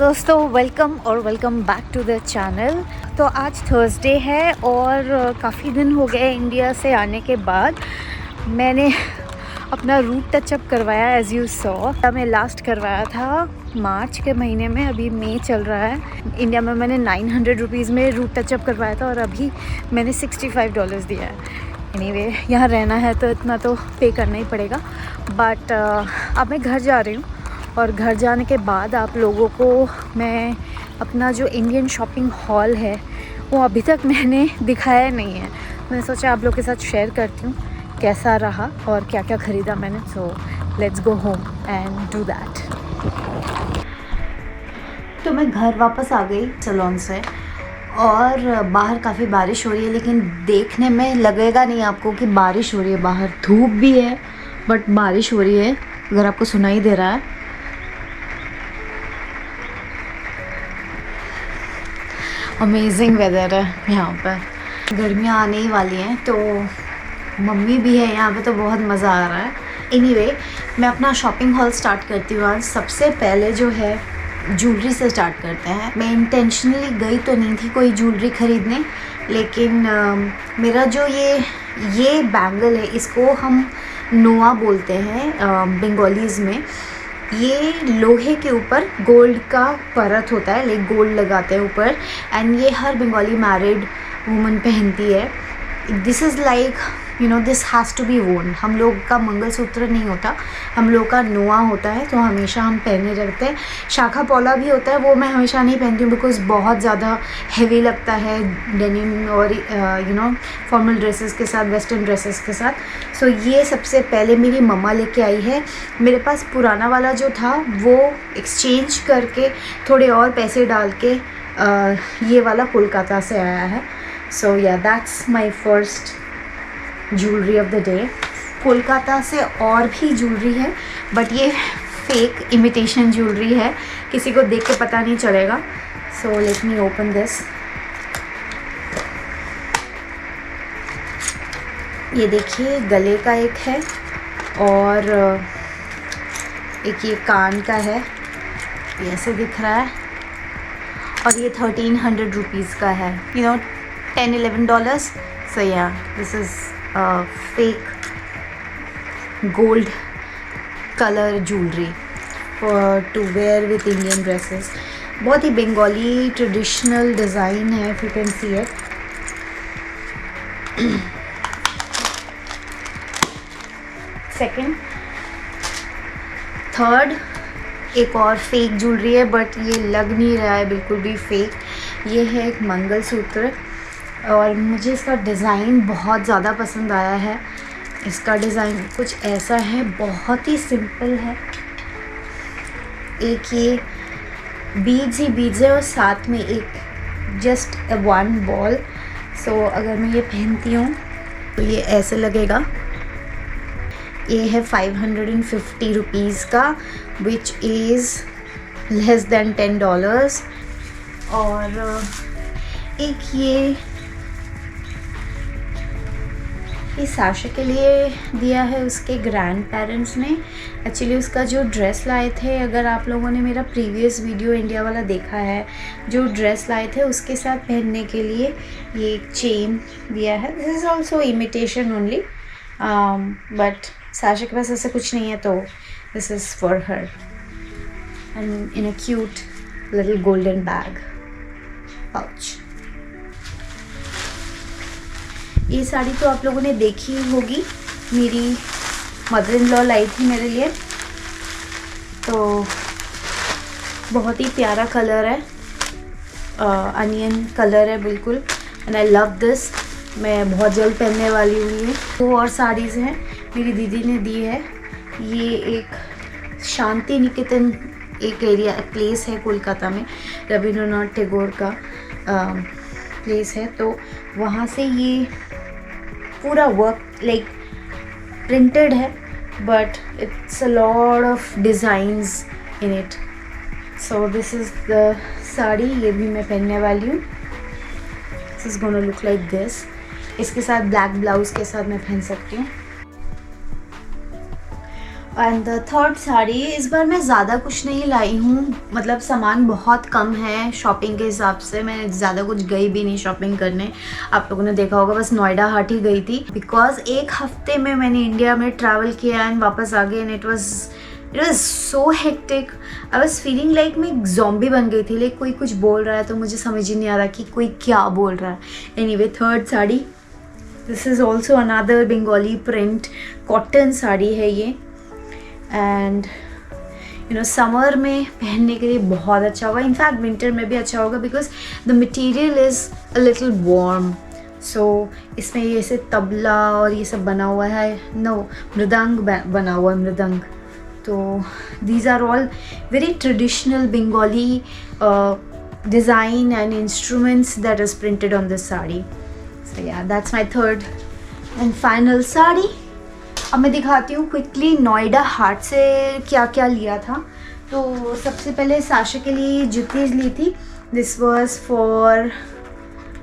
दोस्तों, welcome back to the channel. तो आज थर्सडे है और काफ़ी दिन हो गए इंडिया से आने के बाद मैंने अपना रूट टचअप करवाया। एज़ यू सॉ, मैं लास्ट करवाया था मार्च के महीने में, अभी मई चल रहा है। इंडिया में मैंने 900 रुपीज़ में रूट टचअप करवाया था और अभी मैंने $65 दिया है। एनीवे, यहाँ रहना है तो इतना तो पे करना ही पड़ेगा। बट अब मैं घर जा रही हूँ और घर जाने के बाद आप लोगों को मैं अपना जो इंडियन शॉपिंग हॉल है वो अभी तक मैंने दिखाया नहीं है। मैंने सोचा आप लोग के साथ शेयर करती हूँ कैसा रहा और क्या क्या ख़रीदा मैंने। So let's go home and do that. तो मैं घर वापस आ गई सैलून से और बाहर काफ़ी बारिश हो रही है, लेकिन देखने में लगेगा नहीं आपको कि बारिश हो रही है। बाहर धूप भी है बट बारिश हो रही है, अगर आपको सुनाई दे रहा है। अमेजिंग वेदर है यहाँ पर। गर्मियाँ आने ही वाली हैं तो मम्मी भी है यहाँ पे, तो बहुत मज़ा आ रहा है। एनीवे, मैं अपना शॉपिंग हॉल स्टार्ट करती हूँ आज। सबसे पहले जो है ज्वेलरी से स्टार्ट करते हैं। मैं इंटेंशनली गई तो नहीं थी कोई ज्वेलरी ख़रीदने, लेकिन मेरा जो ये बैंगल है, इसको हम नोआ बोलते हैं बंगालीज़ में। ये लोहे के ऊपर गोल्ड का परत होता है, लाइक गोल्ड लगाते हैं ऊपर, एंड ये हर बंगाली मैरिड वुमन पहनती है। This is like this has to be worn. हम लोग का मंगलसूत्र नहीं होता, हम लोग का नोआ होता है, तो हमेशा हम पहने रखते हैं। शाखा पौला भी होता है, वो मैं हमेशा नहीं पहनती हूँ बिकॉज़ बहुत ज़्यादा हैवी लगता है डेनिम और फॉर्मल ड्रेसेस के साथ, वेस्टर्न ड्रेसेस के साथ। सो ये सबसे पहले मेरी मम्मा लेके आई है। मेरे पास पुराना वाला जो था वो एक्सचेंज करके थोड़े और पैसे डाल के ये वाला कोलकाता से आया है। सो ya that's my first jewellery of the day. Kolkata से और भी ज्वेलरी है बट ये फेक इमिटेशन ज्वेलरी है, किसी को देख के पता नहीं चलेगा। So let me open this. ये देखिए, गले का एक है और एक ये कान का है, ये ऐसे दिख रहा है। और ये 1300 रुपीज़ का है, 10-11 $। सो या this is fake gold color jewelry for to wear with Indian dresses। बहुत ही बंगाली ट्रेडिशनल डिज़ाइन है, if you can see it। Second, third एक और फेक ज्वेलरी है बट ये लग नहीं रहा है बिल्कुल भी फेक। ये है एक मंगलसूत्र और मुझे इसका डिज़ाइन बहुत ज़्यादा पसंद आया है। इसका डिज़ाइन कुछ ऐसा है, बहुत ही सिंपल है। एक ये बीड्स ही बीड्स है और साथ में एक जस्ट वन बॉल। सो अगर मैं ये पहनती हूँ तो ये ऐसे लगेगा। ये है 550 रुपीज़ का, विच इज़ लेस देन $10। और एक ये साशा के लिए दिया है उसके ग्रैंड पेरेंट्स ने। एक्चुअली उसका जो ड्रेस लाए थे, अगर आप लोगों ने मेरा प्रीवियस वीडियो इंडिया वाला देखा है, जो ड्रेस लाए थे उसके साथ पहनने के लिए ये एक चेन दिया है। This is also imitation only, but Sasha के पास ऐसा कुछ नहीं है, तो this is for her and in a cute little golden bag pouch. ये साड़ी तो आप लोगों ने देखी होगी, मेरी मदर इन लॉ लाई थी मेरे लिए। तो बहुत ही प्यारा कलर है, अनियन कलर है बिल्कुल, एंड आई लव दिस। मैं बहुत जल्द पहनने वाली हूँ ये। दो और साड़ीज़ हैं मेरी दीदी ने दी है। ये एक शांति निकेतन एक प्लेस है कोलकाता में, रविंद्रनाथ टैगोर का प्लेस है, तो वहाँ से ये पूरा वर्क लाइक प्रिंटेड है but it's a lot of designs in it. So this is the sari, ये भी मैं पहनने वाली हूँ। This is gonna look like this. इसके साथ ब्लैक ब्लाउज़ के साथ मैं पहन सकती हूँ। एंड द थर्ड साड़ी, इस बार मैं ज़्यादा कुछ नहीं लाई हूँ, मतलब सामान बहुत कम है शॉपिंग के हिसाब से। मैं ज़्यादा कुछ गई भी नहीं शॉपिंग करने, आप लोगों ने देखा होगा, बस नोएडा हाट ही गई थी। बिकॉज एक हफ्ते में मैंने इंडिया में ट्रैवल किया एंड वापस आ गई and it was so hectic. I was feeling like मैं एक ज़ॉम्बी बन गई थी। लाइक कोई कुछ बोल रहा है तो मुझे समझ ही नहीं आ रहा कि कोई क्या बोल रहा है। Anyway, third sari, this is also another Bengali print cotton sari है ये। एंड समर में पहनने के लिए बहुत अच्छा होगा, इनफैक्ट विंटर में भी अच्छा होगा because the material is a little warm. So इसमें ये से तबला और ये सब बना हुआ है, मृदंग बना हुआ है, मृदंग। तो these are all very traditional Bengali design and instruments that is printed on this sari. So ya, that's my third and final sari. अब मैं दिखाती हूँ क्विकली नोएडा हाट से क्या क्या लिया था। तो सबसे पहले साशा के लिए जूतीज़ ली थी। This was for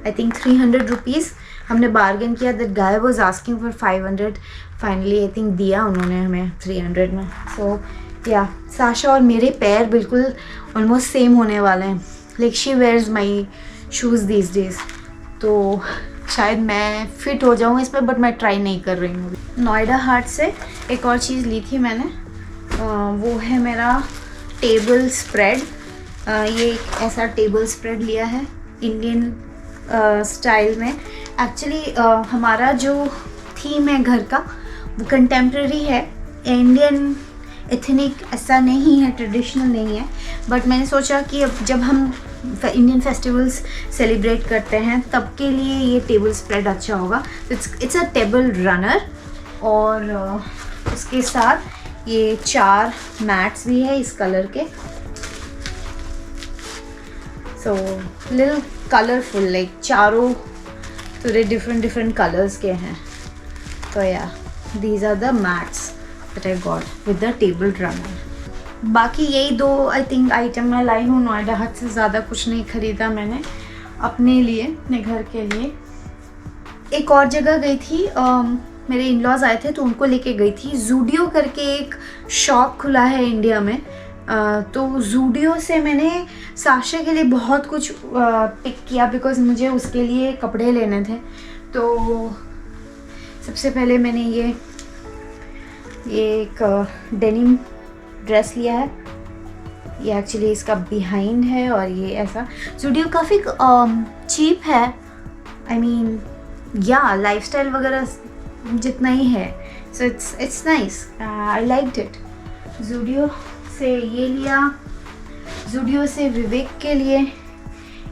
I think 300 rupees. हमने बार्गेन किया, that guy was asking for 500। Finally I think दिया उन्होंने हमें 300 में। सो या, साशा और मेरे पैर बिल्कुल ऑलमोस्ट सेम होने वाले हैं। Like she wears my shoes these days, तो शायद मैं फिट हो जाऊँ इसमें, बट मैं ट्राई नहीं कर रही हूँ। नोएडा हाट से एक और चीज़ ली थी मैंने, वो है मेरा टेबल स्प्रेड। ये एक ऐसा टेबल स्प्रेड लिया है इंडियन स्टाइल में। एक्चुअली हमारा जो थीम है घर का वो कंटेम्प्रेरी है, इंडियन एथनिक ऐसा नहीं है, ट्रेडिशनल नहीं है। बट मैंने सोचा कि अब जब हम इंडियन फेस्टिवल्स सेलिब्रेट करते हैं तब के लिए ये टेबल स्प्रेड अच्छा होगा। इट्स अ टेबल रनर, और उसके साथ ये 4 मैट्स भी है इस कलर के। सो लिटिल कलरफुल, लाइक चारों थोड़े डिफरेंट कलर्स के हैं। तो yeah, these are the mats that I got with the table runner. बाकी यही 2 आई थिंक आइटम मैं लाई हूँ नोएडा हाट से। ज़्यादा कुछ नहीं ख़रीदा मैंने अपने लिए, अपने घर के लिए। एक और जगह गई थी, मेरे इन-लॉज़ आए थे तो उनको लेके गई थी। ज़ूडियो करके एक शॉप खुला है इंडिया में, तो ज़ूडियो से मैंने साशा के लिए बहुत कुछ पिक किया बिकॉज़ मुझे उसके लिए कपड़े लेने थे। तो सबसे पहले मैंने ये एक डेनिम ड्रेस लिया है। ये एक्चुअली इसका बिहाइंड है और ये ऐसा। ज़ूडियो काफ़ी चीप है, आई मीन या लाइफस्टाइल वगैरह जितना ही है। So it's nice, I liked it. Zudio से ये लिया। ज़ूडियो से विवेक के लिए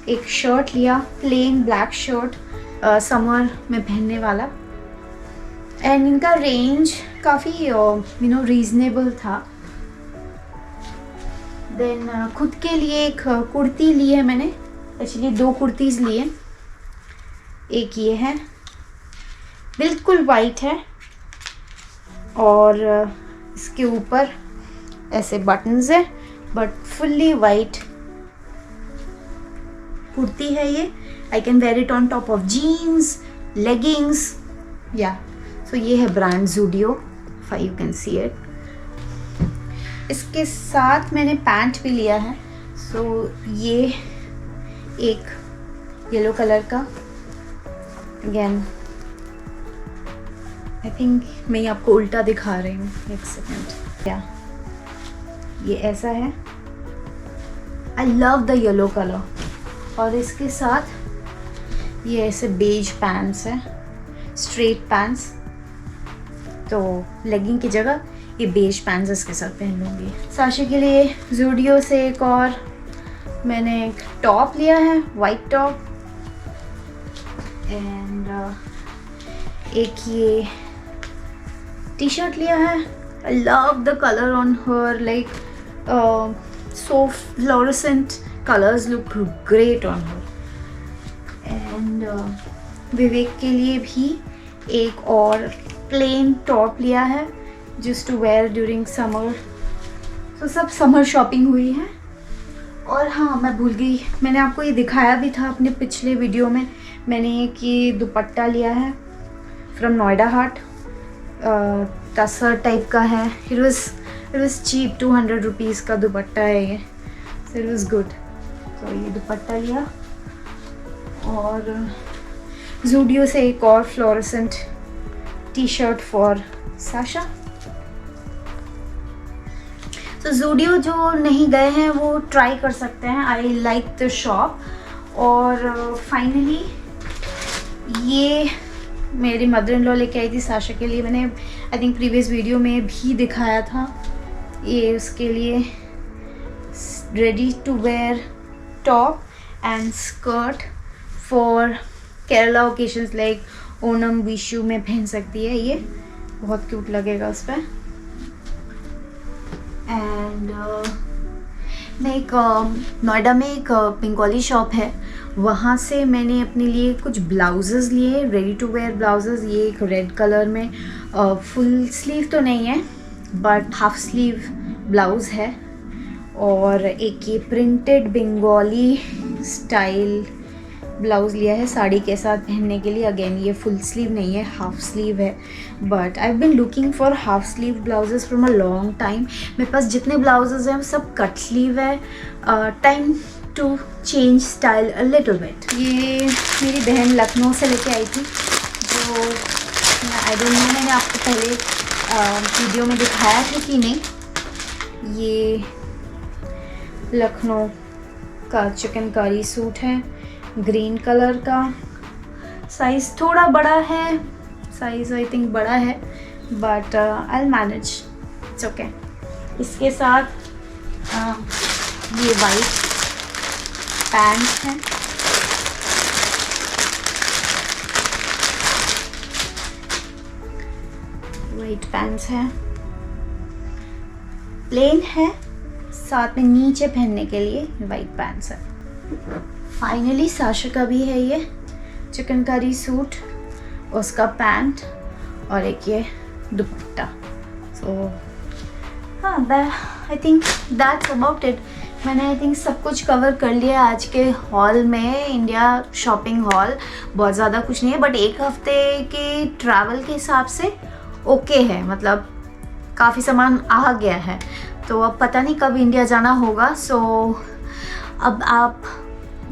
एक शर्ट लिया, प्लेन ब्लैक शर्ट, समर में पहनने वाला। एंड इनका रेंज काफ़ी रीज़नेबल था। देन खुद के लिए एक कुर्ती ली है मैंने, एक्चुअली 2 कुर्तीज़ लिए। एक ये है, बिल्कुल वाइट है, और इसके ऊपर ऐसे बटन्स है, बट फुल्ली वाइट कुर्ती है ये। I can wear it on top of jeans, leggings, या। सो ये है brand Zudio, you can see it. इसके साथ मैंने पैंट भी लिया है। सो ये एक येलो कलर का, अगेन आई थिंक मैं आपको उल्टा दिखा रही हूँ, एक सेकेंड। या, ये ऐसा है। I love the yellow colour. और इसके साथ ये ऐसे बेज पैंट्स है, स्ट्रेट पैंट्स। तो लेगिंग की जगह ये बेज पैंट्स इसके साथ पहन लूँगी। साशा के लिए ज़ूडियो से एक और मैंने एक टॉप लिया है, वाइट टॉप। एंड एक ये टी शर्ट लिया है। I love the colour on her, like so fluorescent colours look great on her. And Vivek के लिए भी एक और प्लेन टॉप लिया है, just to wear during summer. तो सब समर शॉपिंग हुई है। और हाँ, मैं भूल गई, मैंने आपको ये दिखाया भी था अपने पिछले वीडियो में। मैंने एक ये दुपट्टा लिया है फ्रॉम नोएडा हाट, टसर टाइप का है. It was cheap. 200 रुपीज़ का दुपट्टा है ये. So it was good. तो ये दुपट्टा लिया. और ज़ूडियो से एक और fluorescent T shirt for Sasha. तो ज़ूडियो जो नहीं गए हैं वो ट्राई कर सकते हैं. I like the shop. और फाइनली ये मेरी मदर इन लॉ लेके आई थी साशा के लिए. मैंने आई थिंक प्रीवियस वीडियो में भी दिखाया था. ये उसके लिए ready to wear top and skirt for Kerala occasions like Onam Vishu में पहन सकती है. ये बहुत क्यूट लगेगा उस पर. एंड मैं एक नोएडा में एक पिंकोली शॉप है, वहाँ से मैंने अपने लिए कुछ ब्लाउजेस लिए, रेडी टू वेयर ब्लाउजेस. ये एक रेड कलर में फुल स्लीव तो नहीं है बट हाफ स्लीव ब्लाउज़ है. और एक ये प्रिंटेड बंगाली स्टाइल ब्लाउज़ लिया है साड़ी के साथ पहनने के लिए. अगेन ये फुल स्लीव नहीं है, हाफ स्लीव है. But I have been looking for half sleeve blouses from a long time. मेरे पास जितने ब्लाउजेस हैं वो सब कट स्लीव है. Time to change style a little bit. ये मेरी बहन लखनऊ से लेके आई थी, जो आई डोंट नो मैंने आपको पहले वीडियो में दिखाया था कि नहीं. ये लखनऊ का चिकनकारी सूट है, ग्रीन कलर का. साइज़ थोड़ा बड़ा है, साइज़ आई थिंक बड़ा है but I manage, it's okay. इसके साथ ये वाइट पैंट है. वाइट पैंट्स है, प्लेन है, साथ में नीचे पहनने के लिए वाइट पैंट्स है. फाइनली साशा का भी है ये चिकनकारी सूट, उसका पैंट और एक ये दुपट्टा. सो हाँ, I think that's about it. मैंने आई थिंक सब कुछ कवर कर लिया आज के हॉल में. इंडिया शॉपिंग हॉल बहुत ज़्यादा कुछ नहीं है बट एक हफ्ते के ट्रैवल के हिसाब से ओके है. मतलब काफ़ी सामान आ गया है. तो अब पता नहीं कब इंडिया जाना होगा. सो अब आप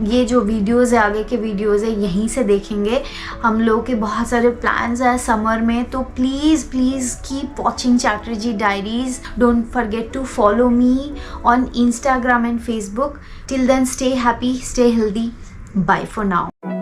ये जो वीडियोज़ है, आगे के वीडियोज़ है, यहीं से देखेंगे. हम लोग के बहुत सारे प्लान्स हैं समर में. तो please please keep watching Chatterjee Diaries. Don't forget to follow me on Instagram and Facebook. Till then stay happy, stay healthy. Bye for now.